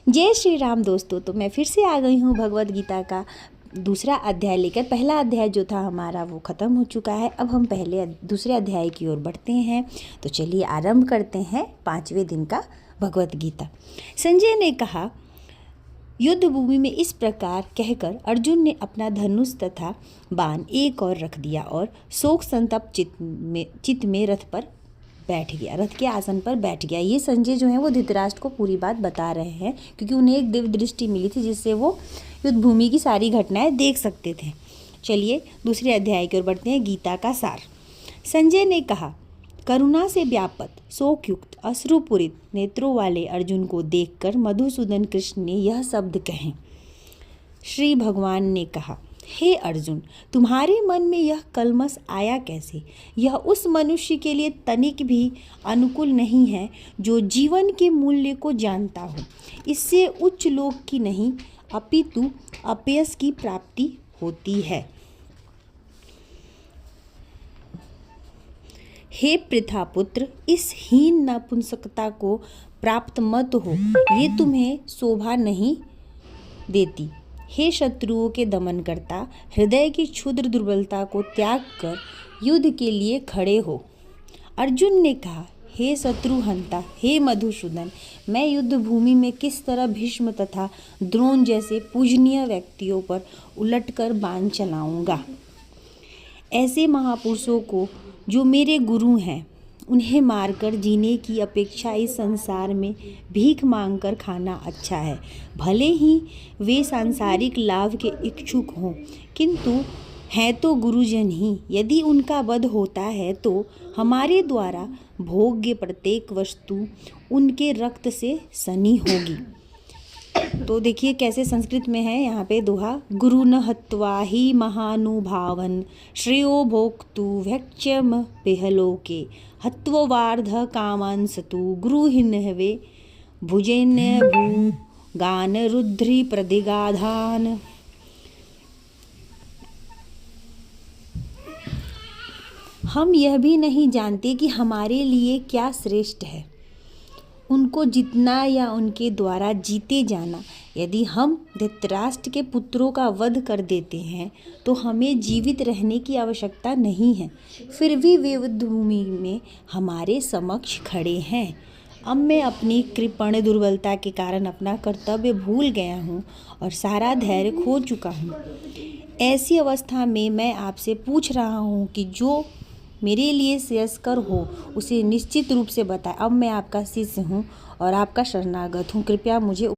जय श्री राम दोस्तों। तो मैं फिर से आ गई हूँ भगवत गीता का दूसरा अध्याय लेकर। पहला अध्याय जो था हमारा वो ख़त्म हो चुका है। अब हम दूसरे अध्याय की ओर बढ़ते हैं। तो चलिए आरंभ करते हैं 5वें दिन का भगवत गीता। संजय ने कहा, युद्ध भूमि में इस प्रकार कहकर अर्जुन ने अपना धनुष तथा बाण एक और रख दिया और शोक संतप्त चित्त में रथ पर बैठ गया, रथ के आसन पर बैठ गया। ये संजय जो है वो धृतराष्ट्र को पूरी बात बता रहे हैं, क्योंकि उन्हें एक दिव्य दृष्टि मिली थी जिससे वो युद्ध भूमि की सारी घटनाएं देख सकते थे। चलिए दूसरे अध्याय की ओर बढ़ते हैं। गीता का सार। संजय ने कहा, करुणा से व्यापत शोकयुक्त अश्रुपूरित नेत्रों वाले अर्जुन को देखकर मधुसूदन कृष्ण ने यह शब्द कहे। श्री भगवान ने कहा, हे अर्जुन, तुम्हारे मन में यह कलमश आया कैसे? यह उस मनुष्य के लिए तनिक भी अनुकूल नहीं है जो जीवन के मूल्य को जानता हो। इससे उच्च लोक की नहीं अपितु अपयश की प्राप्ति होती है। हे पृथापुत्र, इस हीन नपुंसकता को प्राप्त मत हो, ये तुम्हें शोभा नहीं देती। हे शत्रुओं के दमन करता, हृदय की क्षुद्र दुर्बलता को त्याग कर युद्ध के लिए खड़े हो। अर्जुन ने कहा, हे शत्रुहंता, हे मधुसूदन, मैं युद्ध भूमि में किस तरह भीष्म तथा द्रोण जैसे पूजनीय व्यक्तियों पर उलटकर बाण चलाऊंगा। ऐसे महापुरुषों को जो मेरे गुरु हैं, उन्हें मारकर जीने की अपेक्षा इस संसार में भीख मांगकर खाना अच्छा है। भले ही वे सांसारिक लाभ के इच्छुक हों, किंतु हैं तो गुरुजन ही। यदि उनका वध होता है तो हमारे द्वारा भोग्य प्रत्येक वस्तु उनके रक्त से सनी होगी। तो देखिए कैसे संस्कृत में है यहाँ पे दोहा, गुरु न हत्वा ही महानुभावन श्रेयो भोक्तु भैक्ष्यम पेहलोके हत्ववार्ध कामान सतु गुरुहिन्हवे भुजेन्य भू गान रुद्री प्रदिगाधान। हम यह भी नहीं जानते कि हमारे लिए क्या श्रेष्ठ है, उनको जितना या उनके द्वारा जीते जाना। यदि हम धृतराष्ट्र के पुत्रों का वध कर देते हैं तो हमें जीवित रहने की आवश्यकता नहीं है। फिर भी वे युद्ध भूमि में हमारे समक्ष खड़े हैं। अब मैं अपनी कृपण दुर्बलता के कारण अपना कर्तव्य भूल गया हूँ और सारा धैर्य खो चुका हूँ। ऐसी अवस्था में मैं आपसे पूछ रहा हूँ कि जो मेरे लिए श्रेयस्कर हो उसे निश्चित रूप से बताएं। अब मैं आपका शिष्य हूँ और आपका शरणागत हूँ, कृपया मुझे